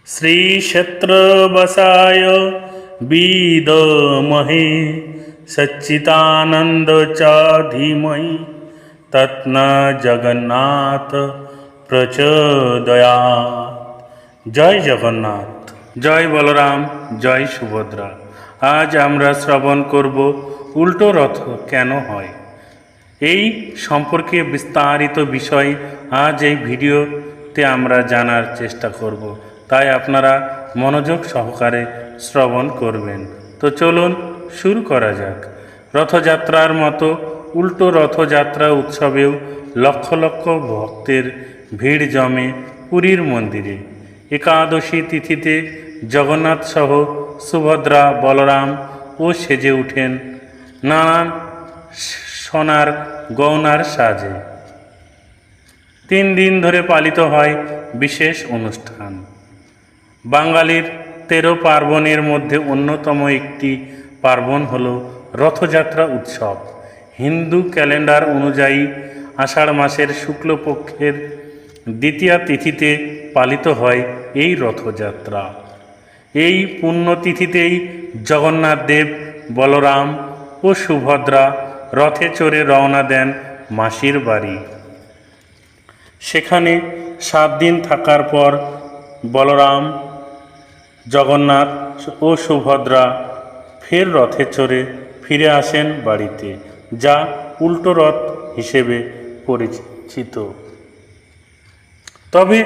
श्रीक्षेत्रवसाय विद्महे सच्चिदानंद च धीमहि तन्न जगन्नाथ प्रचोदयात्। জয় জগন্নাথ, জয় বলরাম, জয় সুভদ্রা। আজ আমরা শ্রবণ করব উল্টো রথ কেন হয়, এই সম্পর্কে বিস্তারিত বিষয় আজ এই ভিডিওতে আমরা জানার চেষ্টা করব। তাই আপনারা মনোযোগ সহকারে শ্রবণ করবেন। তো চলুন শুরু করা যাক। রথযাত্রার মতো উল্টো রথযাত্রা উৎসবেও লক্ষ লক্ষ ভক্তের ভিড় জমে পুরীর মন্দিরে। একাদশী তিথিতে জগন্নাথ সহ সুভদ্রা বলরাম ও সেজে উঠেন নানান সোনার গয়নার সাজে। 3 দিন ধরে পালিত হয় বিশেষ অনুষ্ঠান। বাঙালির 13 পার্বণের মধ্যে অন্যতম একটি পার্বণ হল রথযাত্রা উৎসব। হিন্দু ক্যালেন্ডার অনুযায়ী আষাঢ় মাসের শুক্লপক্ষের দ্বিতীয়া তিথিতে পালিত হয় এই রথযাত্রা। এই পুণ্যতিথিতেই জগন্নাথ দেব, বলরাম ও সুভদ্রা রথে চড়ে রওনা দেন মাসির বাড়ি। সেখানে 7 দিন থাকার পর বলরাম, জগন্নাথ ও সুভদ্রা ফের রথে চড়ে ফিরে আসেন বাড়িতে, যা উল্টো রথ হিসেবে পরিচিত। তবে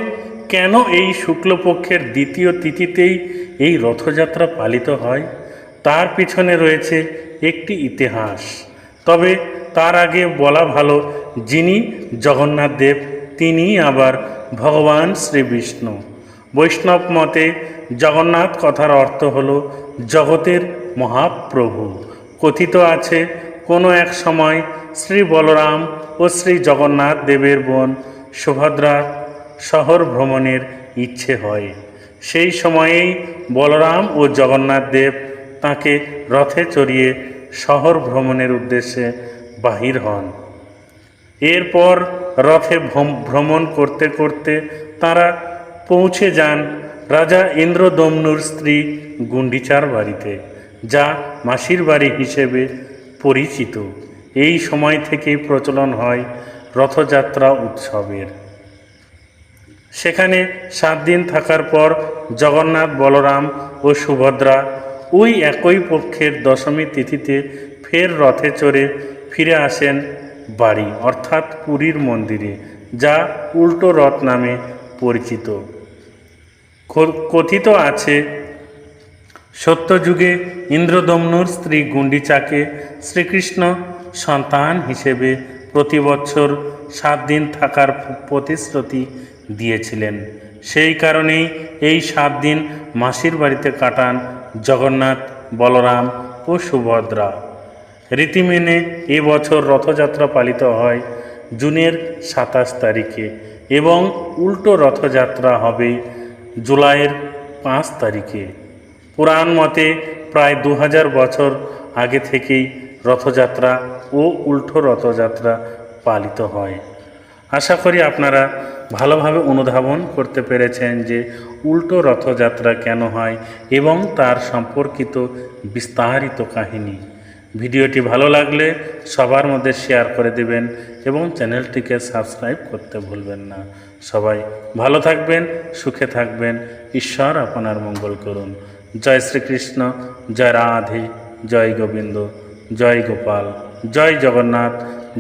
কেন এই শুক্লপক্ষের দ্বিতীয় তিথিতেই এই রথযাত্রা পালিত হয়, তার পিছনে রয়েছে একটি ইতিহাস। তবে তার আগে বলা ভালো, যিনি জগন্নাথ দেব তিনিই আবার ভগবান শ্রীবিষ্ণু। বৈষ্ণব মতে জগন্নাথ কথার অর্থ হল জগতের মহাপ্রভু। কথিত আছে কোনো এক সময় শ্রী বলরাম ও শ্রী জগন্নাথ দেবের বোন সুভদ্রার শহর ভ্রমণের ইচ্ছে হয়। সেই সময়েই বলরাম ও জগন্নাথ দেব তাঁকে রথে চড়িয়ে শহর ভ্রমণের উদ্দেশ্যে বাহির হন। এরপর রথে ভ্রমণ করতে করতে তাঁরা পৌঁছে যান রাজা ইন্দ্রদম্নুর স্ত্রী গুন্ডিচার বাড়িতে, যা মাসির বাড়ি হিসেবে পরিচিত। এই সময় থেকেই প্রচলন হয় রথযাত্রা উৎসবের। সেখানে 7 দিন থাকার পর জগন্নাথ, বলরাম ও সুভদ্রা ওই একই পক্ষের দশমী তিথিতে ফের রথে চড়ে ফিরে আসেন বাড়ি, অর্থাৎ পুরীর মন্দিরে, যা উল্টো রথ নামে পরিচিত। কথিত আছে সত্যযুগে ইন্দ্রদম্নুর স্ত্রী গুন্ডিচাকে শ্রীকৃষ্ণ সন্তান হিসেবে প্রতি বছর 7 দিন থাকার প্রতিশ্রুতি দিয়েছিলেন। সেই কারণেই এই 7 দিন মাসির বাড়িতে কাটান জগন্নাথ, বলরাম ও সুভদ্রা। রীতি মেনে এবছর রথযাত্রা পালিত হয় জুনের 27 তারিখে এবং উল্টো রথযাত্রা হবে জুলাইয়ের 5 তারিখে। পুরাণ মতে প্রায় 2000 বছর আগে থেকেই রথযাত্রা ও উল্টো রথযাত্রা পালিত হয়। আশা করি আপনারা ভালোভাবে অনুধাবন করতে পেরেছেন যে উল্টো রথযাত্রা কেন হয় এবং তার সম্পর্কিত বিস্তারিত কাহিনী। ভিডিওটি ভালো লাগলে সবার মধ্যে শেয়ার করে দেবেন এবং চ্যানেলটিকে সাবস্ক্রাইব করতে ভুলবেন না। সবাই ভালো থাকবেন, সুখে থাকবেন। ঈশ্বর আপনার মঙ্গল করুন। জয় শ্রীকৃষ্ণ, জয় রাধে, জয় গোবিন্দ, জয় গোপাল, জয় জগন্নাথ,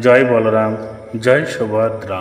জয় বলরাম, জয় সুভদ্রা।